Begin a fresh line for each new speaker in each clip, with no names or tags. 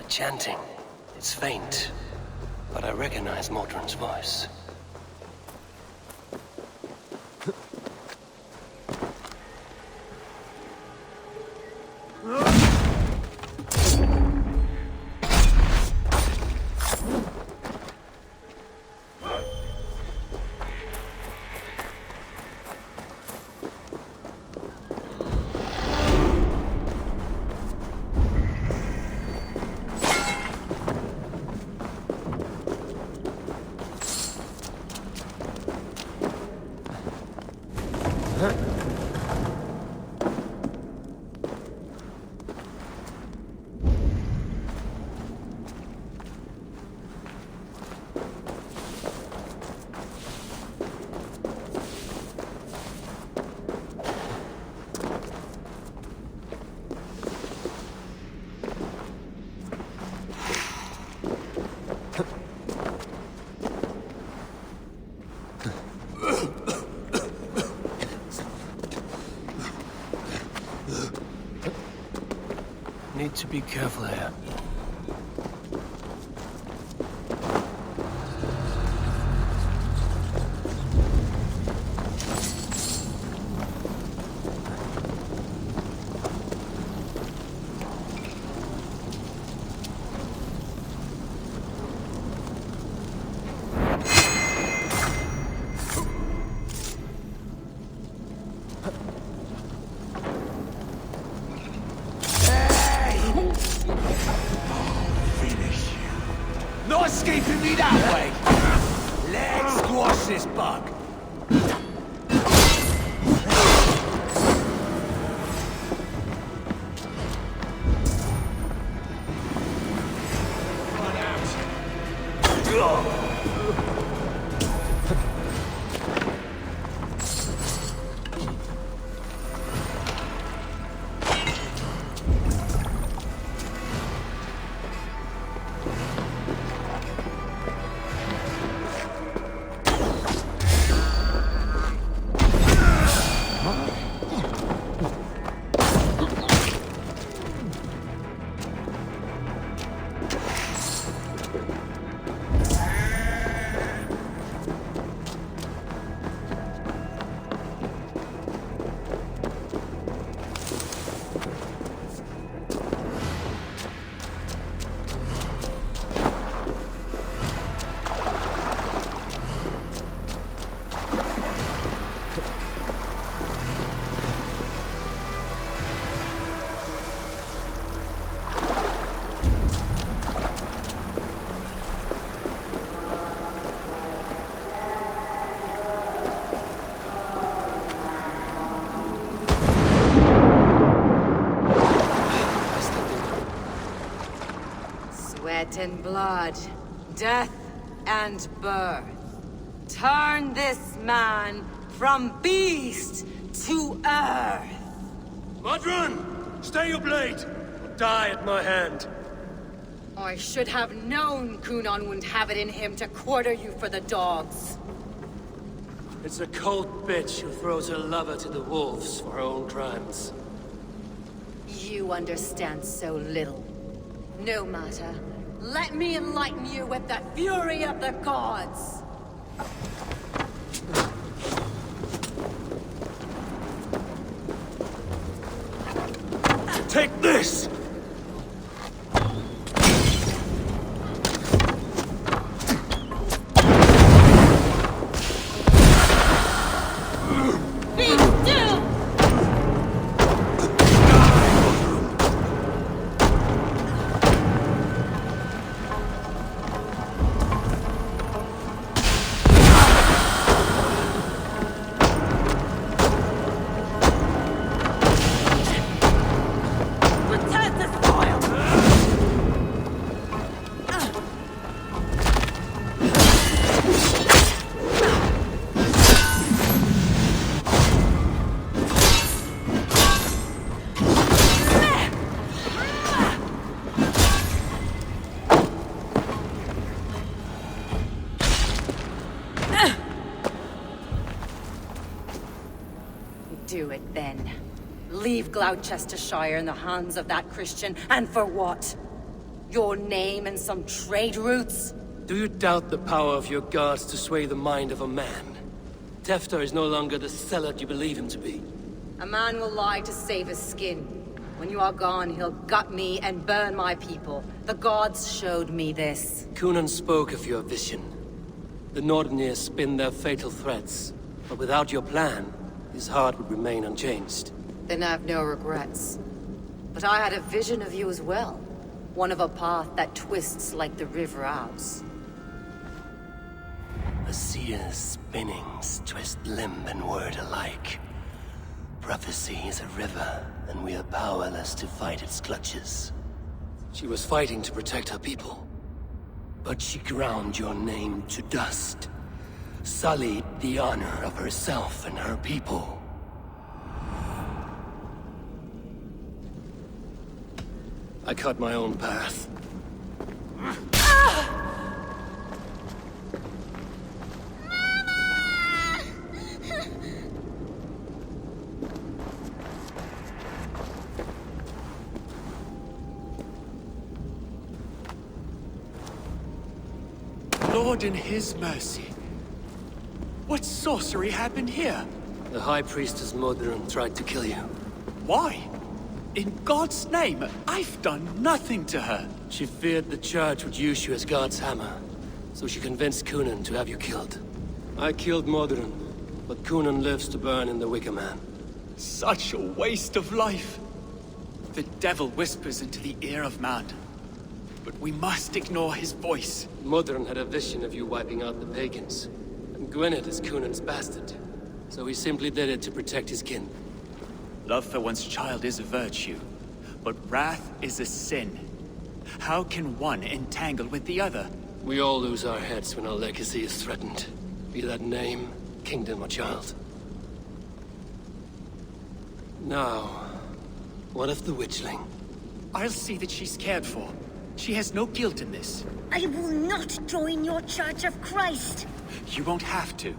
Chanting. It's faint, but I recognize Mordrin's voice. Need to be careful here.
Not escaping me that way! Let's squash this bug!
Sweat and blood, death and birth. Turn this man from beast to earth.
Mordrin! Stay your blade! Or die at my hand.
I should have known Kunon wouldn't have it in him to quarter you for the dogs.
It's a cold bitch who throws her lover to the wolves for her own crimes.
You understand so little. No matter. Let me enlighten you with the fury of the gods!
Take this!
Do it then. Leave Gloucestershire in the hands of that Christian, and for what? Your name and some trade routes?
Do you doubt the power of your gods to sway the mind of a man? Tefter is no longer the zealot you believe him to be.
A man will lie to save his skin. When you are gone, he'll gut me and burn my people. The gods showed me this.
Kunan spoke of your vision. The Nordenir spin their fatal threats, but without your plan, his heart would remain unchanged.
Then I have no regrets. But I had a vision of you as well. One of a path that twists like the river Ouse.
A seer's spinnings twist limb and word alike. Prophecy is a river, and we are powerless to fight its clutches. She was fighting to protect her people. But she ground your name to dust. Sullied the honor of herself and her people. I cut my own path.
Lord in his mercy. What sorcery happened here?
The High Priestess Modron tried to kill you.
Why? In God's name, I've done nothing to her.
She feared the Church would use you as God's hammer, so she convinced Kunan to have you killed. I killed Modron, but Kunan lives to burn in the Wicker Man.
Such a waste of life. The devil whispers into the ear of man. But we must ignore his voice.
Modron had a vision of you wiping out the pagans, and Gwynedd is Kunan's bastard, so he simply did it to protect his kin.
Love for one's child is a virtue, but wrath is a sin. How can one entangle with the other?
We all lose our heads when our legacy is threatened, be that name, kingdom, or child. Now, what of the witchling?
I'll see that she's cared for. She has no guilt in this.
I will not join your Church of Christ.
You won't have to.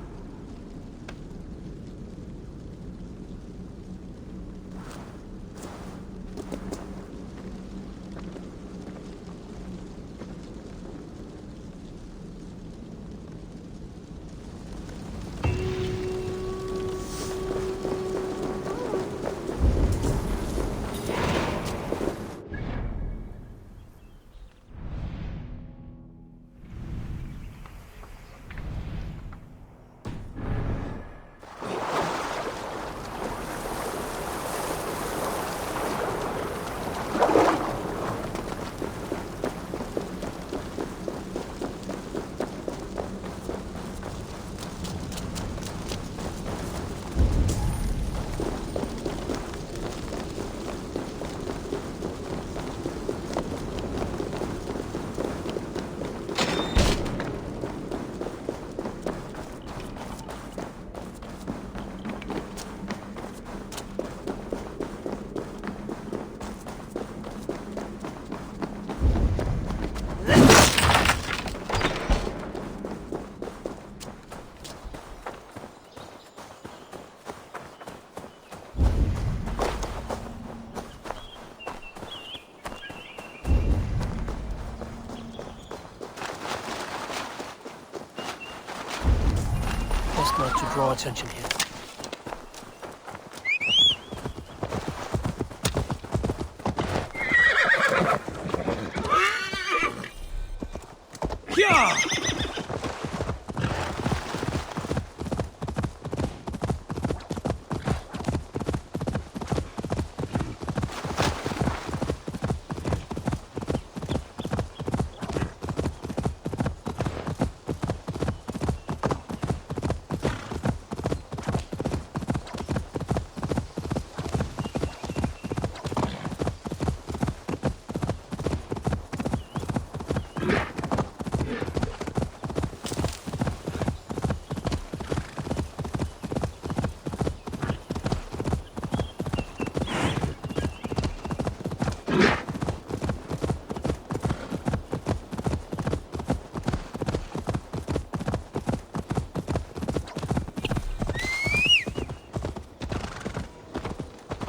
Best not to draw attention here.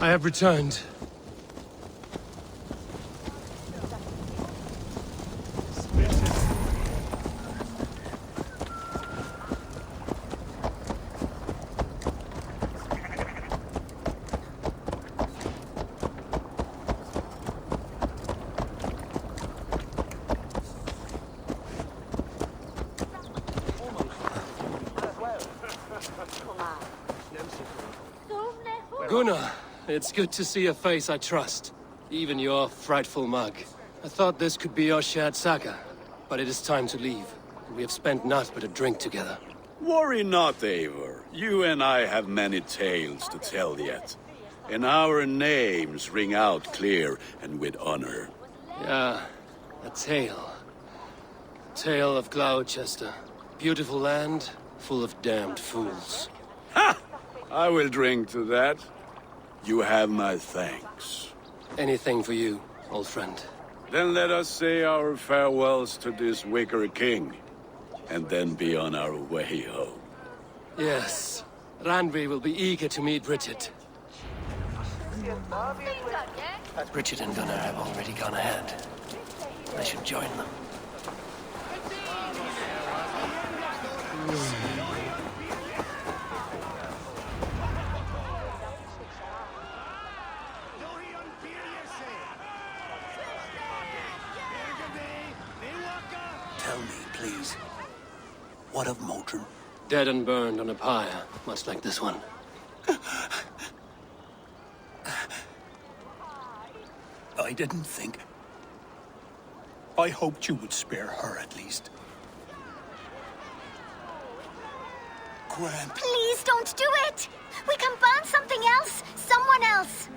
I have returned. Gunnar, it's good to see a face I trust. Even your frightful mug. I thought this could be our shared saga, but it is time to leave. We have spent naught but a drink together.
Worry not, Eivor. You and I have many tales to tell yet. And our names ring out clear and with honor.
Yeah, a tale. Tale of Gloucester. Beautiful land, full of damned fools.
Ha! I will drink to that. You have my thanks.
Anything for you, old friend.
Then let us say our farewells to this Wicker king, and then be on our way home.
Yes, Randvi will be eager to meet Bridget. Bridget and Gunnar have already gone ahead. I should join them.
Tell me, please. What of Modron?
Dead and burned on a pyre, much like this one.
I didn't think. I hoped you would spare her at least. Gwen.
Please don't do it! We can burn something else! Someone else!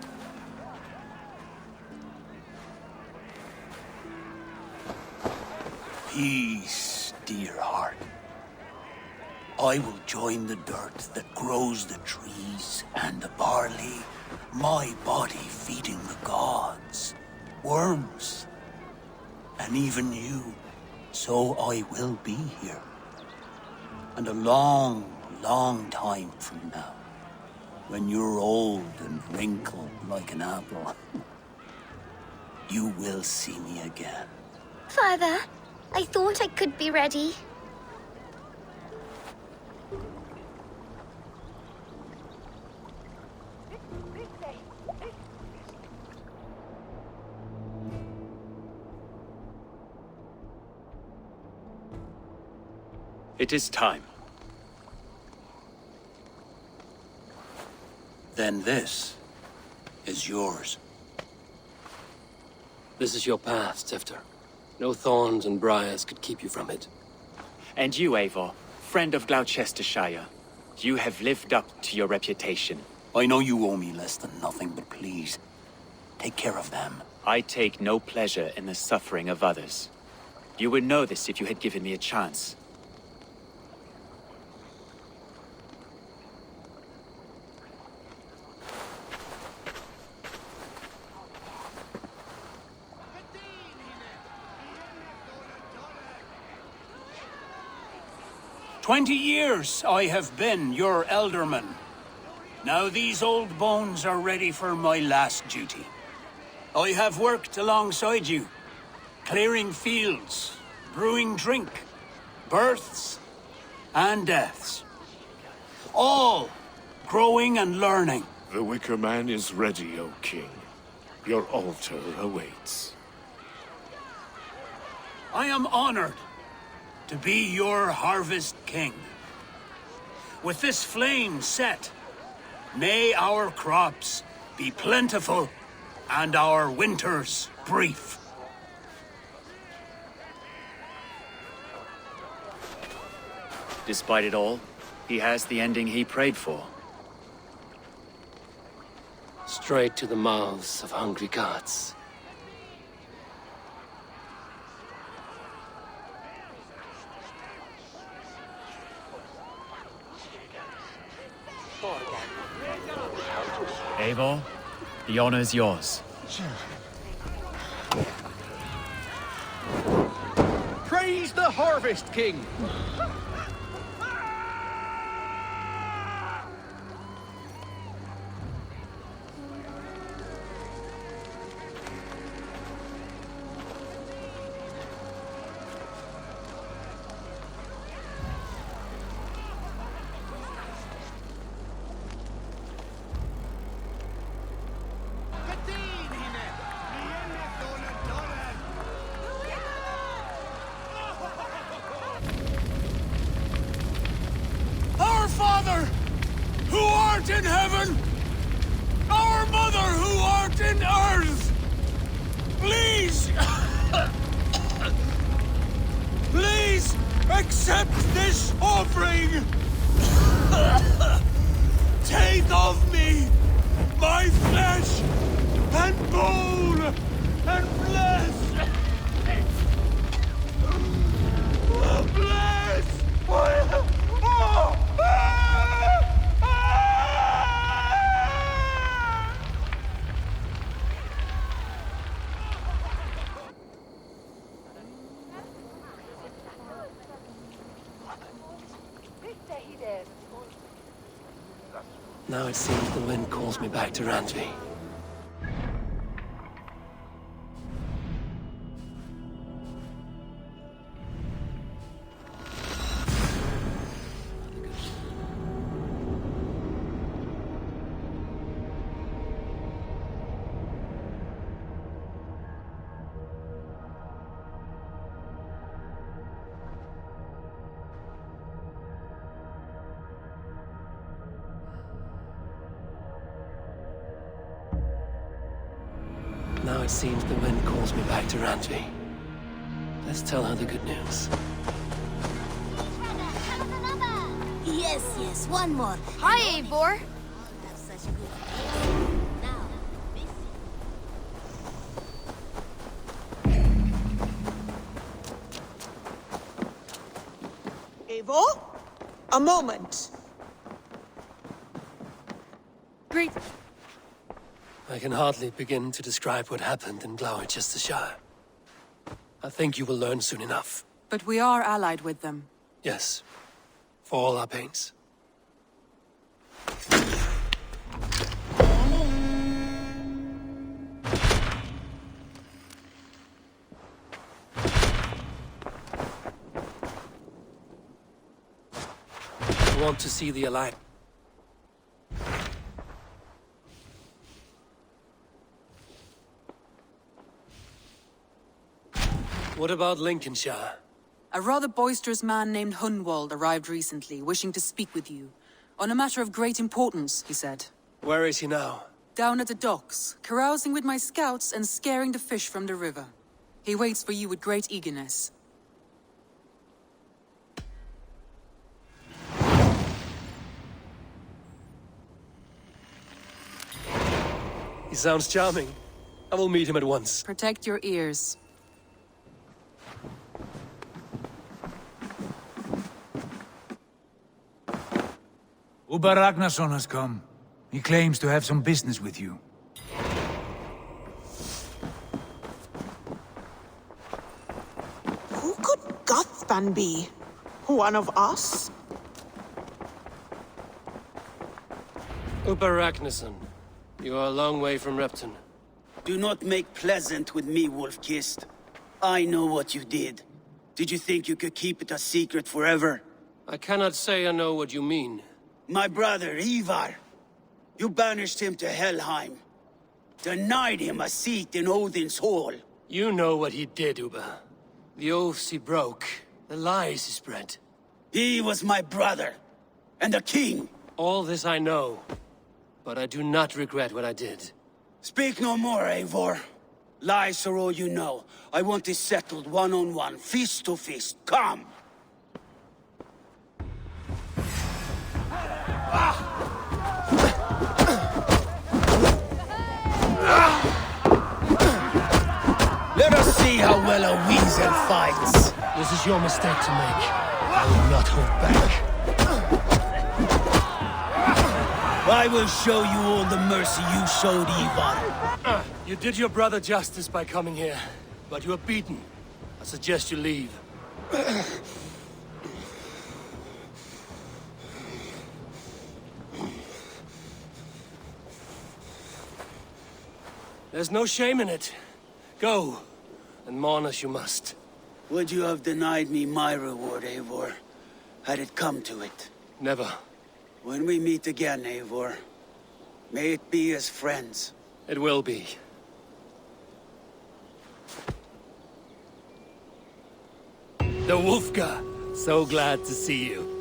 Peace, dear heart. I will join the dirt that grows the trees and the barley, my body feeding the gods, worms, and even you. So I will be here. And a long, long time from now, when you're old and wrinkled like an apple, you will see me again.
Father, I thought I could be ready.
It is time.
Then this is yours.
This is your path, Sifter. No thorns and briars could keep you from it.
And you, Eivor, friend of Gloucestershire, you have lived up to your reputation.
I know you owe me less than nothing, but please, take care of them.
I take no pleasure in the suffering of others. You would know this if you had given me a chance.
"20 years I have been your elderman. Now these old bones are ready for my last duty. I have worked alongside you, clearing fields, brewing drink, births and deaths. All growing and learning.
The Wicker Man is ready, O King. Your altar awaits.
I am honored to be your Harvest King. With this flame set, may our crops be plentiful and our winters brief.
Despite it all, he has the ending he prayed for.
Straight to the mouths of hungry gods.
Eivor, the honor's yours.
Praise the Harvest King!
Our Father, who art in heaven, Accept this offering! Take of me my flesh and bone and flesh!
Now it seems the wind calls me back to Randvi. Now it seems the wind calls me back to Randvi. Let's tell her the good news.
Yes, one more.
Hi, Eivor.
Eivor? A moment.
Great.
I can hardly begin to describe what happened in Gloucestershire. I think you will learn soon enough.
But we are allied with them.
Yes, for all our pains. I want to see the Alliance. What about Lincolnshire?
A rather boisterous man named Hunwald arrived recently, wishing to speak with you. On a matter of great importance, he said.
Where is he now?
Down at the docks, carousing with my scouts and scaring the fish from the river. He waits for you with great eagerness.
He sounds charming. I will meet him at once.
Protect your ears.
Uber Ragnarsson has come. He claims to have some business with you.
Who could Guthban be? One of us?
Uber Ragnarsson, you are a long way from Repton.
Do not make pleasant with me, Wolf-Kissed. I know what you did. Did you think you could keep it a secret forever?
I cannot say I know what you mean.
My brother, Ivar. You banished him to Helheim. Denied him a seat in Odin's hall.
You know what he did, Uber. The oaths he broke. The lies he spread.
He was my brother. And a king.
All this I know. But I do not regret what I did.
Speak no more, Eivor. Lies are all you know. I want this settled one-on-one, fist to fist. Come! Let us see how well a weasel fights.
This is your mistake to make. I will not hold back.
I will show you all the mercy you showed Ivar.
You did your brother justice by coming here, but you are beaten. I suggest you leave. There's no shame in it. Go, and mourn as you must.
Would you have denied me my reward, Eivor, had it come to it?
Never.
When we meet again, Eivor, may it be as friends.
It will be. The Wolfgar! So glad to see you.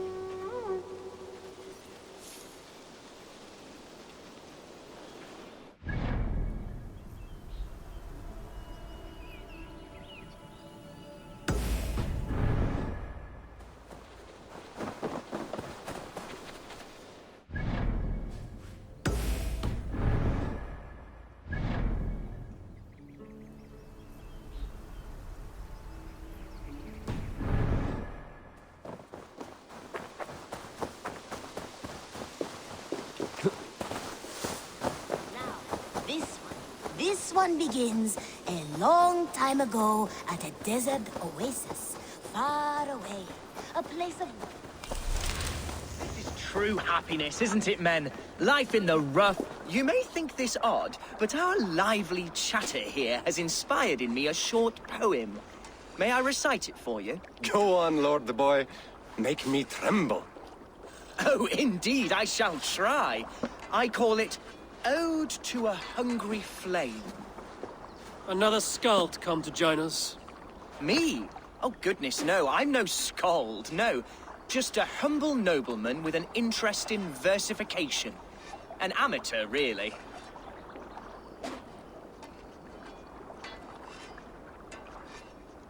This one begins a long time ago at a desert oasis, far away. A place of...
This is true happiness, isn't it, men? Life in the rough. You may think this odd, but our lively chatter here has inspired in me a short poem. May I recite it for you?
Go on, Lord the Boy. Make me tremble.
Oh, indeed, I shall try. I call it Ode to a Hungry Flame.
Another skald come to join us.
Me? Oh, goodness, no. I'm no skald, no. Just a humble nobleman with an interest in versification. An amateur, really.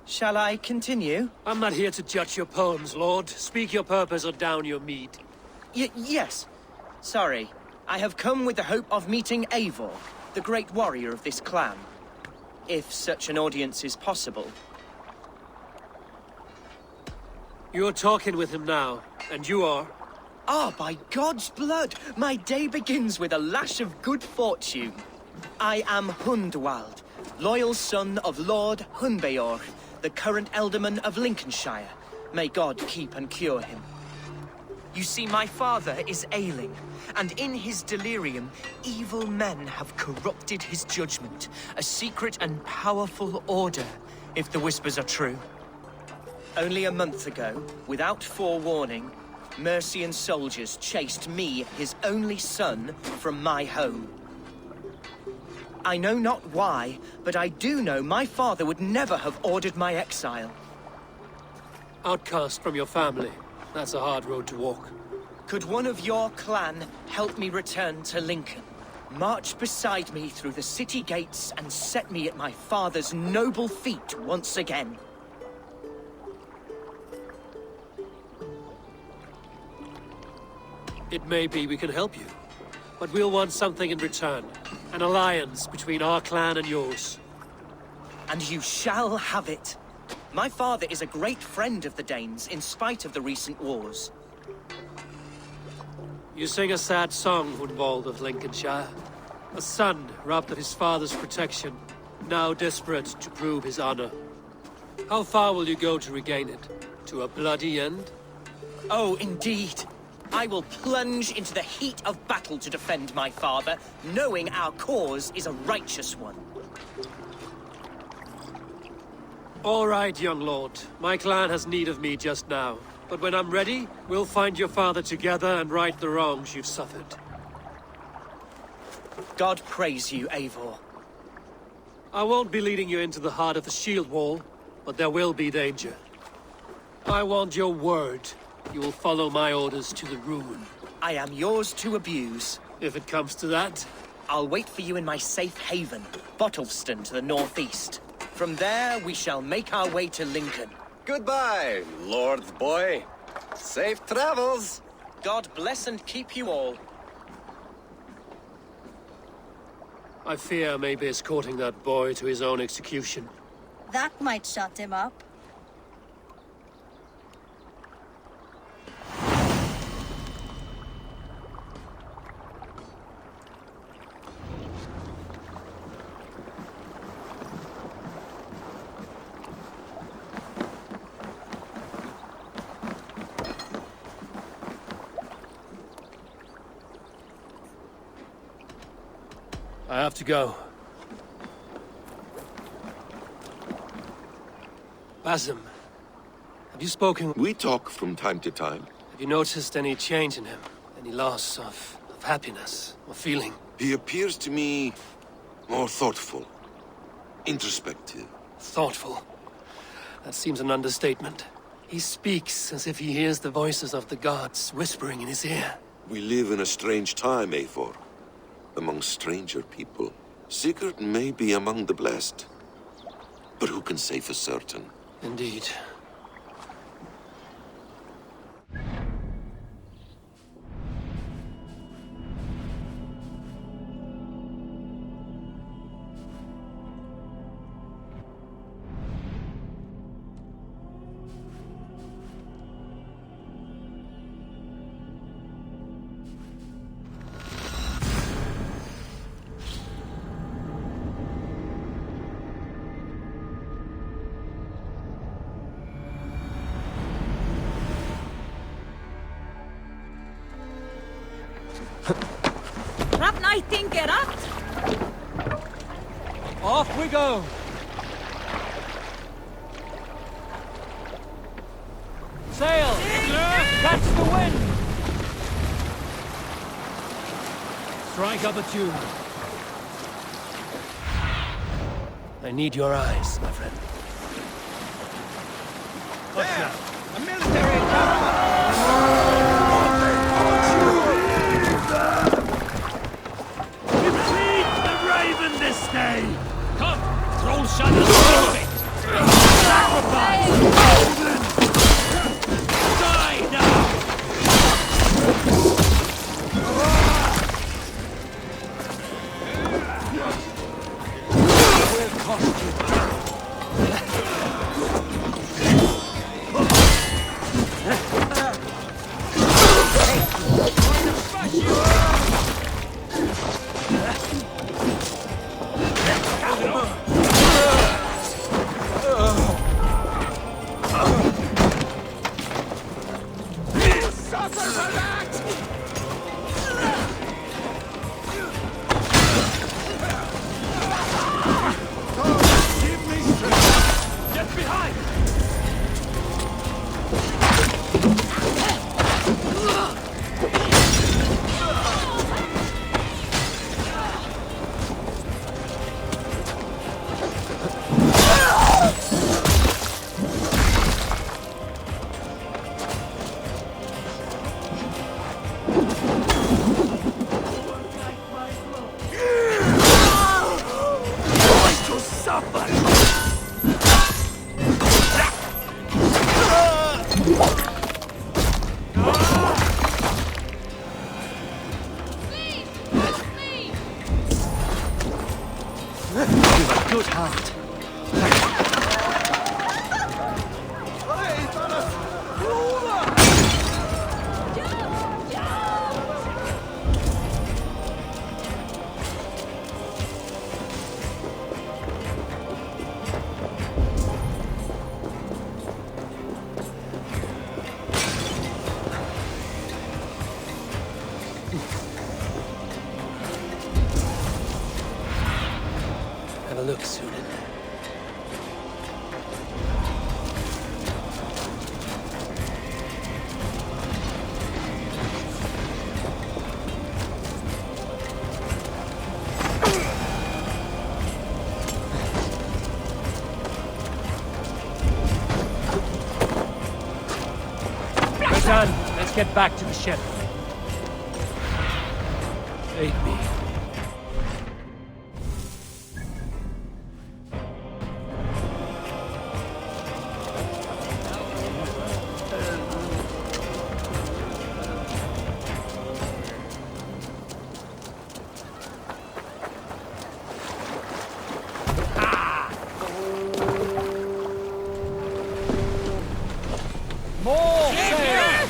Shall I continue?
I'm not here to judge your poems, Lord. Speak your purpose or down your mead.
Yes. Sorry. I have come with the hope of meeting Eivor, the great warrior of this clan. If such an audience is possible.
You're talking with him now, and you are?
Ah, by God's blood! My day begins with a lash of good fortune. I am Hundwald, loyal son of Lord Hunbeorg, the current Elderman of Lincolnshire. May God keep and cure him. You see, my father is ailing, and in his delirium, evil men have corrupted his judgment. A secret and powerful order, if the whispers are true. Only a month ago, without forewarning, Mercian soldiers chased me, his only son, from my home. I know not why, but I do know my father would never have ordered my exile.
Outcast from your family. That's a hard road to walk.
Could one of your clan help me return to Lincoln? March beside me through the city gates and set me at my father's noble feet once again.
It may be we can help you, but we'll want something in return. An alliance between our clan and yours.
And you shall have it. My father is a great friend of the Danes, in spite of the recent wars.
You sing a sad song, Hundwald of Lincolnshire. A son robbed of his father's protection, now desperate to prove his honor. How far will you go to regain it? To a bloody end?
Oh, indeed. I will plunge into the heat of battle to defend my father, knowing our cause is a righteous one.
All right, young lord. My clan has need of me just now. But when I'm ready, we'll find your father together and right the wrongs you've suffered.
God praise you, Eivor.
I won't be leading you into the heart of the shield wall, but there will be danger. I want your word. You will follow my orders to the ruin.
I am yours to abuse.
If it comes to that.
I'll wait for you in my safe haven, Bottleston to the northeast. From there, we shall make our way to Lincoln.
Goodbye, Lord Boy. Safe travels.
God bless and keep you all.
I fear I may be escorting that boy to his own execution.
That might shut him up.
I have to go. Basim, have you spoken?
We talk from time to time.
Have you noticed any change in him? Any loss of happiness or feeling?
He appears to me more thoughtful, introspective.
Thoughtful? That seems an understatement. He speaks as if he hears the voices of the gods whispering in his ear.
We live in a strange time, Eivor. Among stranger people. Sigurd may be among the blessed. But who can say for certain?
Indeed.
Off we go! Sail! Catch the wind! Strike up a tune.
I need your eyes, my friend.
What's that? A military encampment!
Defeat the Raven this day!
Come! Troll shadows perfect!
Sacrifice! Die now!
We'll cost you.
Good heart. Have a look, suited.
We're done. Let's get back to the ship.
Aid me.
More sail!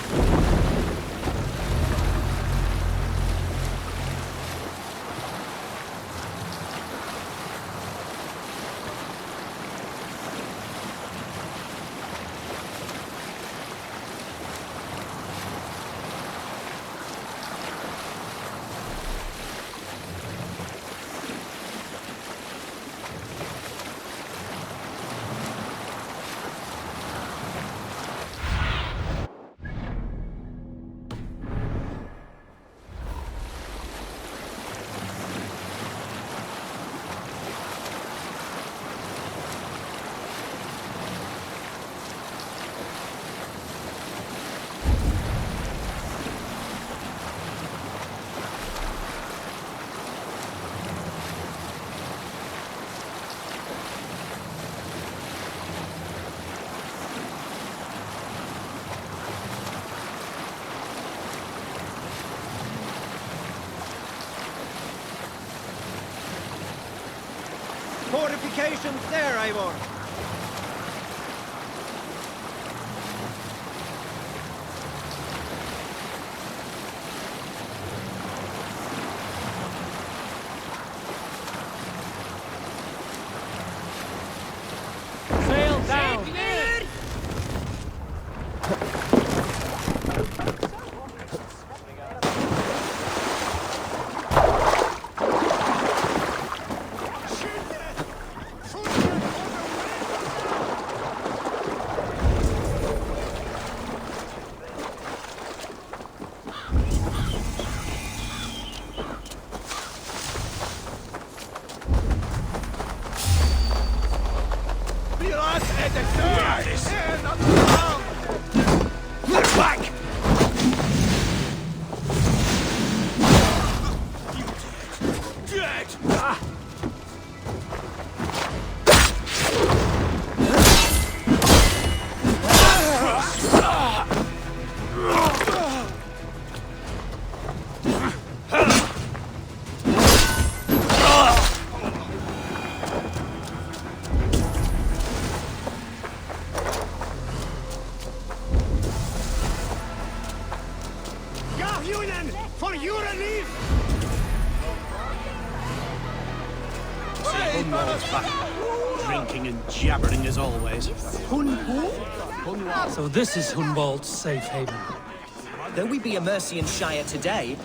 Fortifications there, Eivor.
Sail down!
Back! Dead!
For your relief!
Hunwald's back, drinking and jabbering as always.
So this is Hunwald's safe haven.
Though we be a Mercian Shire today,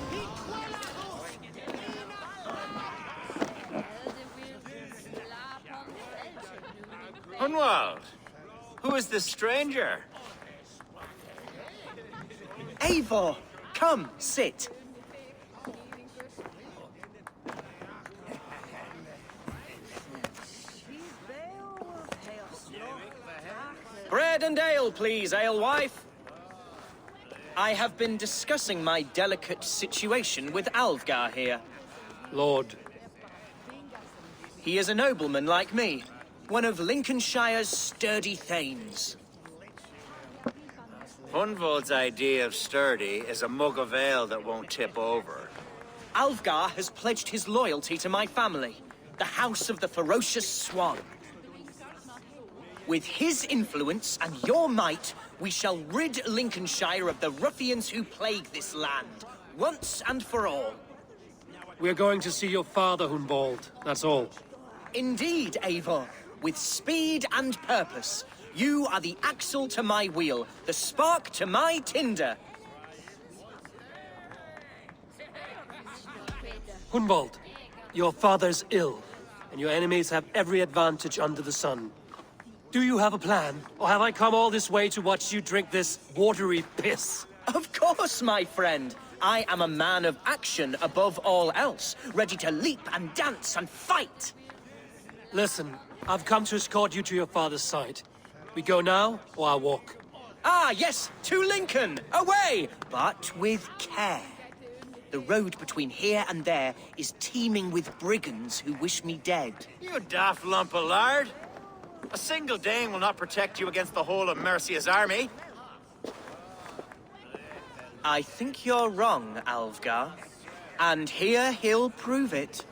Hunwald, who is this stranger?
Eivor, come, sit. Bread and ale, please, alewife. I have been discussing my delicate situation with Alvgar here.
Lord.
He is a nobleman like me, one of Lincolnshire's sturdy thanes.
Hunwald's idea of sturdy is a mug of ale that won't tip over.
Alvgar has pledged his loyalty to my family, the House of the Ferocious Swan. With his influence and your might, we shall rid Lincolnshire of the ruffians who plague this land, once and for all.
We're going to see your father, Hunwald. That's all.
Indeed, Eivor. With speed and purpose. You are the axle to my wheel, the spark to my tinder.
Hunwald, your father's ill, and your enemies have every advantage under the sun. Do you have a plan, or have I come all this way to watch you drink this watery piss?
Of course, my friend. I am a man of action above all else, ready to leap and dance and fight.
Listen, I've come to escort you to your father's side. We go now, or I walk?
Ah, yes, to Lincoln! Away! But with care. The road between here and there is teeming with brigands who wish me dead.
You daft lump of lard! A single Dane will not protect you against the whole of Mercia's army.
I think you're wrong, Alvgar. And here he'll prove it.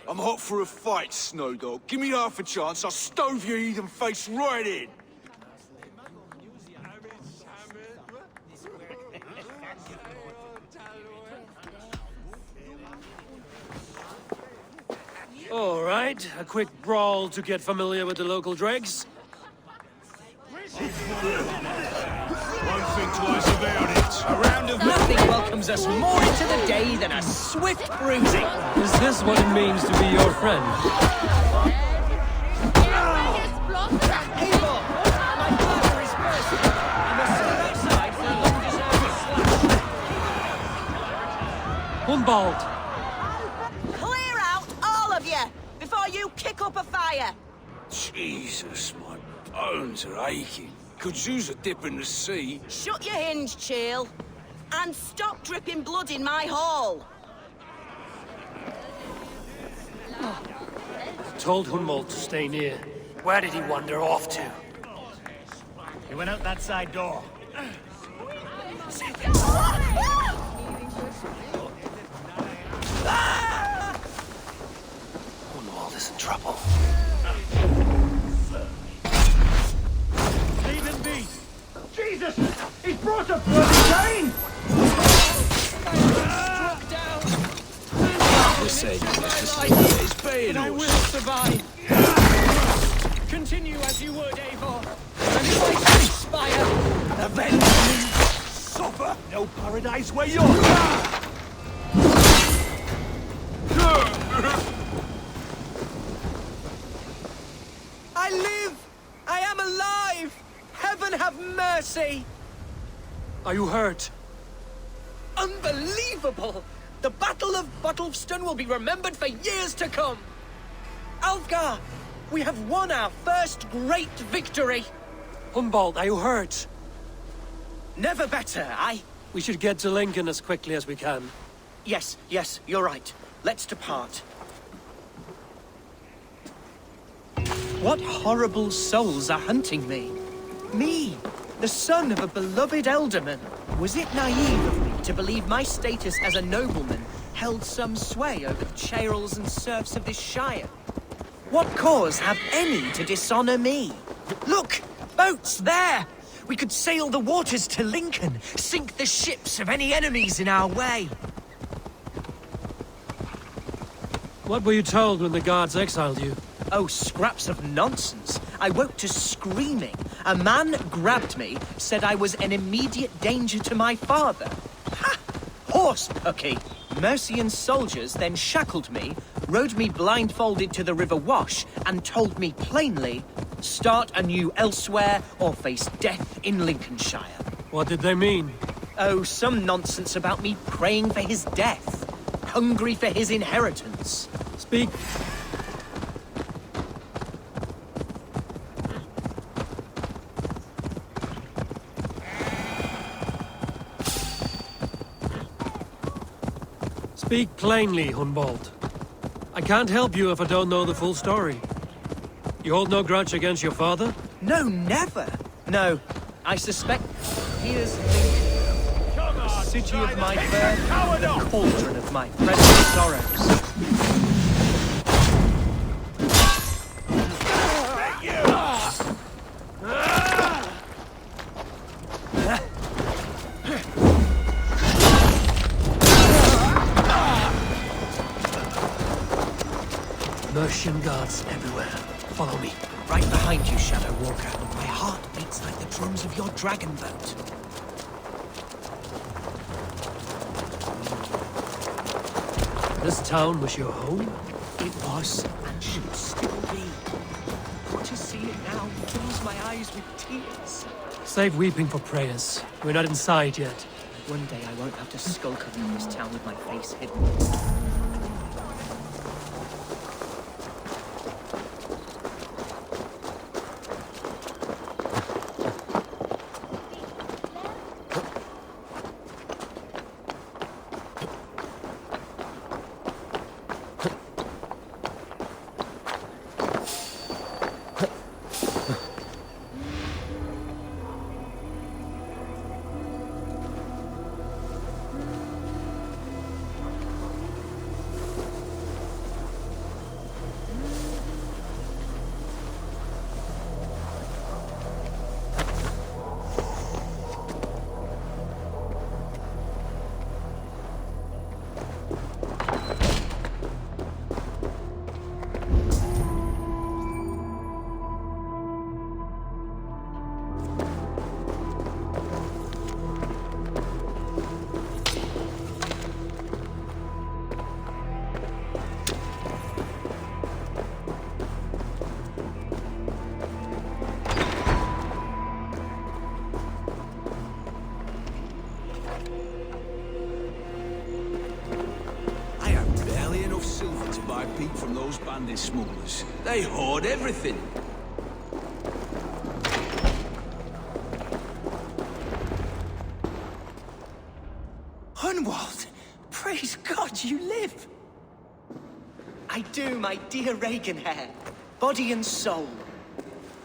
I'm hot for a fight, Snowdog. Give me half a chance, I'll stove your heathen face right in.
All right, a quick brawl to get familiar with the local dregs.
One thing twice about it. A round of
Nothing welcomes us more into the day than a swift bruising.
Is this what it means to be your friend?
Eivor, my father is bursting. I must sit outside for a long-deserved slap.
Hunwald!
Clear out, all of you, before you kick up a fire.
Jesus, my bones are aching. Could use a dip in the sea.
Shut your hinge, Chill, and stop dripping blood in my hall.
Told Hunwald to stay near. Where did he wander off to?
He went out that side door.
Hunwald is in trouble.
Leave him be! Jesus! He's brought a bloody Dane!
Struck down.
We said you was to his
But I will survive. Continue as you would, Eivor. And if I inspire,
avenge me! Suffer! No paradise where you're...
I live! I am alive! Heaven have mercy!
Are you hurt?
Unbelievable! The Battle of Bottleston will be remembered for years to come! Alvgar! We have won our first great victory!
Humboldt, are you hurt?
Never better, aye?
We should get to Lincoln as quickly as we can.
Yes, you're right. Let's depart. What horrible souls are hunting me? Me, the son of a beloved elderman. Was it naive of me to believe my status as a nobleman held some sway over the churls and serfs of this shire? What cause have any to dishonor me? Look! Boats there! We could sail the waters to Lincoln, sink the ships of any enemies in our way.
What were you told when the guards exiled you?
Oh, scraps of nonsense. I woke to screaming. A man grabbed me, said I was an immediate danger to my father. Ha! Horse-pucky. Mercian soldiers then shackled me, rode me blindfolded to the River Wash, and told me plainly, start anew elsewhere or face death in Lincolnshire.
What did they mean?
Oh, some nonsense about me praying for his death. Hungry for his inheritance.
Speak. Speak plainly, Humboldt. I can't help you if I don't know the full story. You hold no grudge against your father?
No, never. No, I suspect here's Lincoln, the city of my birth, the cauldron of my present sorrows.
Mercian guards everywhere. Follow me.
Right behind you, Shadow Walker. My heart beats like the drums of your dragon boat.
This town was your home?
It was, and should still be. But to see it now fills my eyes with tears.
Save weeping for prayers. We're not inside yet.
One day I won't have to skulk around this town with my face hidden.
From those bandit smugglers. They hoard everything.
Hunwald! Praise God you live! I do, my dear Reaganhair. Body and soul.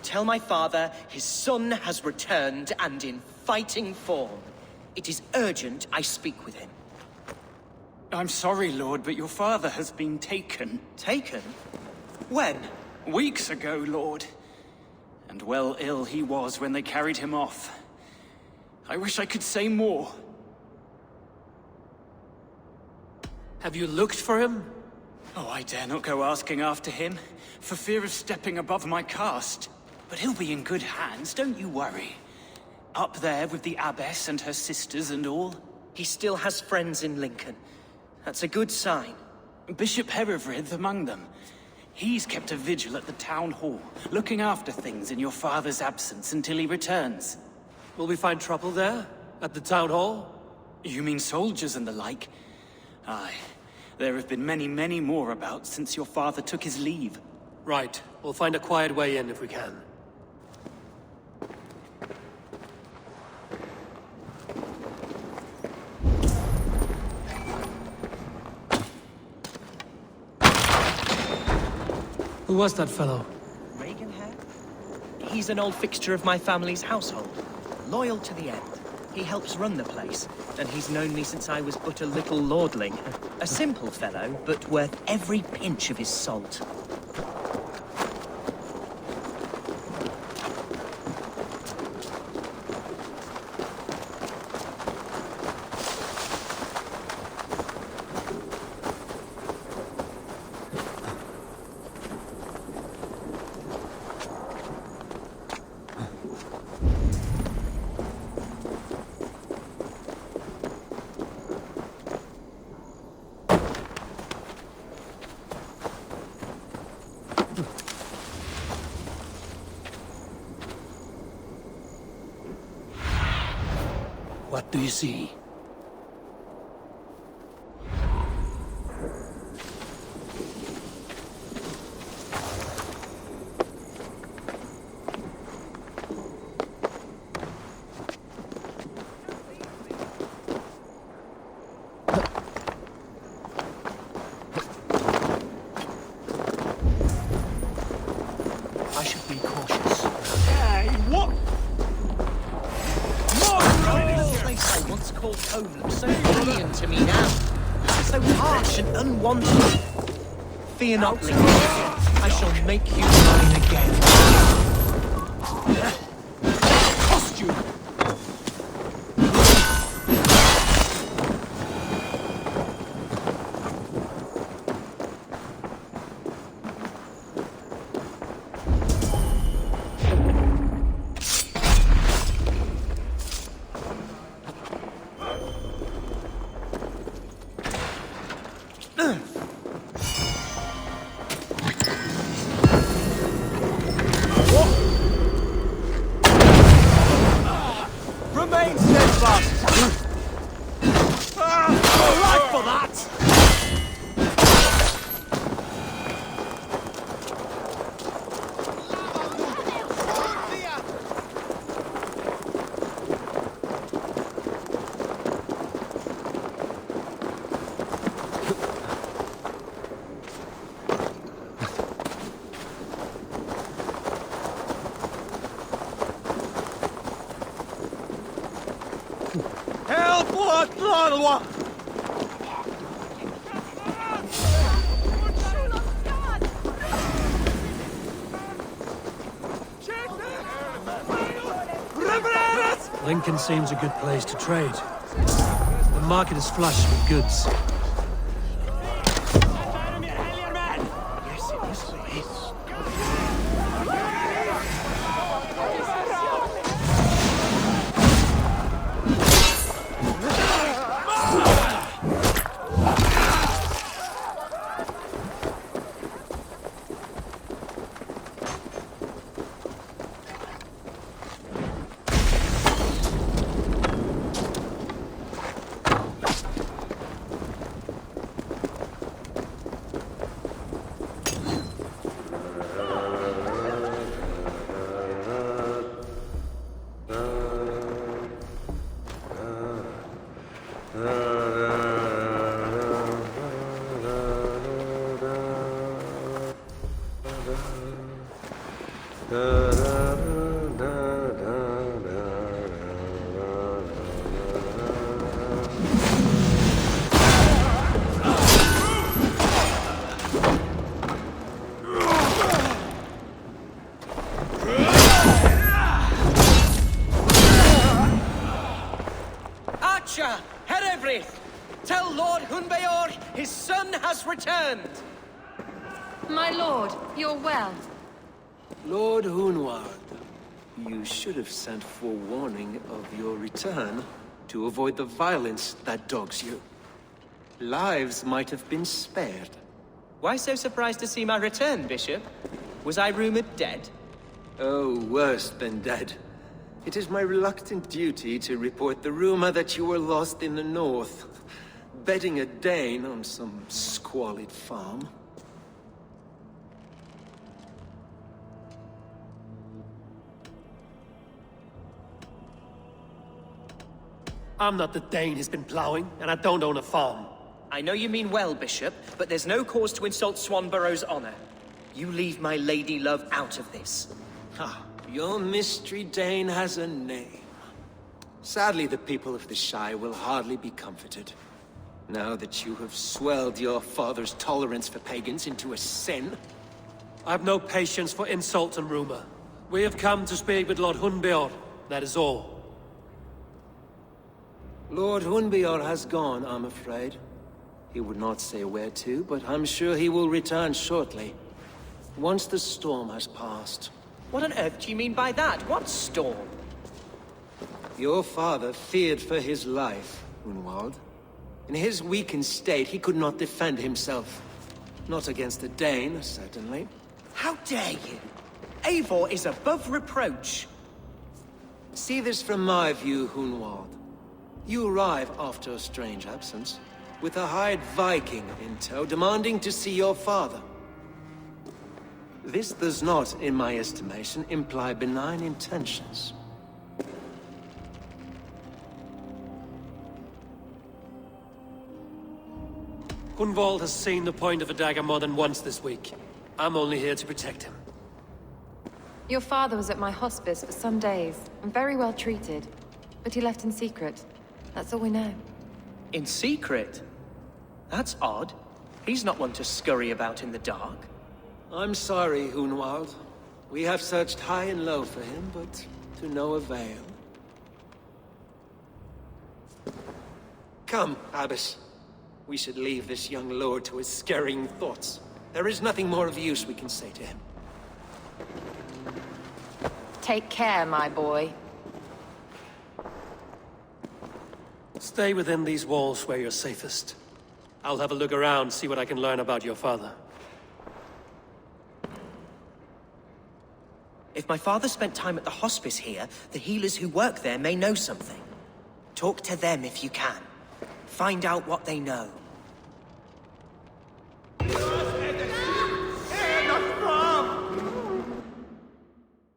Tell my father his son has returned and in fighting form. It is urgent I speak with him.
I'm sorry, Lord, but your father has been taken.
Taken? When?
Weeks ago, Lord. And well ill he was when they carried him off. I wish I could say more.
Have you looked for him?
Oh, I dare not go asking after him, for fear of stepping above my caste. But he'll be in good hands, don't you worry. Up there with the abbess and her sisters and all.
He still has friends in Lincoln. That's a good sign.
Bishop Herewrith among them. He's kept a vigil at the town hall, looking after things in your father's absence until he returns.
Will we find trouble there? At the town hall?
You mean soldiers and the like? Aye. There have been many, many more about since your father took his leave.
Right. We'll find a quiet way in if we can. Who was that fellow?
Reagan hair? He's an old fixture of my family's household. Loyal to the end. He helps run the place, and he's known me since I was but a little lordling. A simple fellow, but worth every pinch of his salt.
What do you see?
I should be cautious.
Hey, what?
The place I once called home looks so alien to me now. So harsh and unwanted. Fear not, Link. I shall make you mine again. Cost you!
Remain steadfast! All right for that! Help! What? What?
Lincoln seems a good place to trade. The market is flush with goods.
Archer, Herevrith, tell Lord Hunbeor his son has returned.
My lord, you're well.
Lord Hunwald, you should have sent forewarning of your return to avoid the violence that dogs you. Lives might have been spared.
Why so surprised to see my return, Bishop? Was I rumored dead?
Oh, worse than dead. It is my reluctant duty to report the rumor that you were lost in the north, bedding a Dane on some squalid farm.
I'm not the Dane he's been plowing, and I don't own a farm.
I know you mean well, Bishop, but there's no cause to insult Swanborough's honor. You leave my lady love out of this.
Your mystery Dane has a name. Sadly, the people of the Shire will hardly be comforted. Now that you have swelled your father's tolerance for pagans into a sin.
I have no patience for insult and rumor. We have come to speak with Lord Hunbeor, that is all.
Lord Hunbeor has gone, I'm afraid. He would not say where to, but I'm sure he will return shortly. Once the storm has passed.
What on earth do you mean by that? What storm?
Your father feared for his life, Hunwald. In his weakened state, he could not defend himself. Not against the Dane, certainly.
How dare you? Eivor is above reproach.
See this from my view, Hunwald. You arrive after a strange absence, with a hired Viking in tow, demanding to see your father. This does not, in my estimation, imply benign intentions.
Hunwald has seen the point of a dagger more than once this week. I'm only here to protect him.
Your father was at my hospice for some days, and very well treated. But he left in secret. That's all we know.
In secret? That's odd. He's not one to scurry about in the dark.
I'm sorry, Hunwald. We have searched high and low for him, but to no avail. Come, Abbess. We should leave this young lord to his scurrying thoughts. There is nothing more of use we can say to him.
Take care, my boy.
Stay within these walls where you're safest. I'll have a look around, see what I can learn about your father.
If my father spent time at the hospice here, the healers who work there may know something. Talk to them if you can. Find out what they know.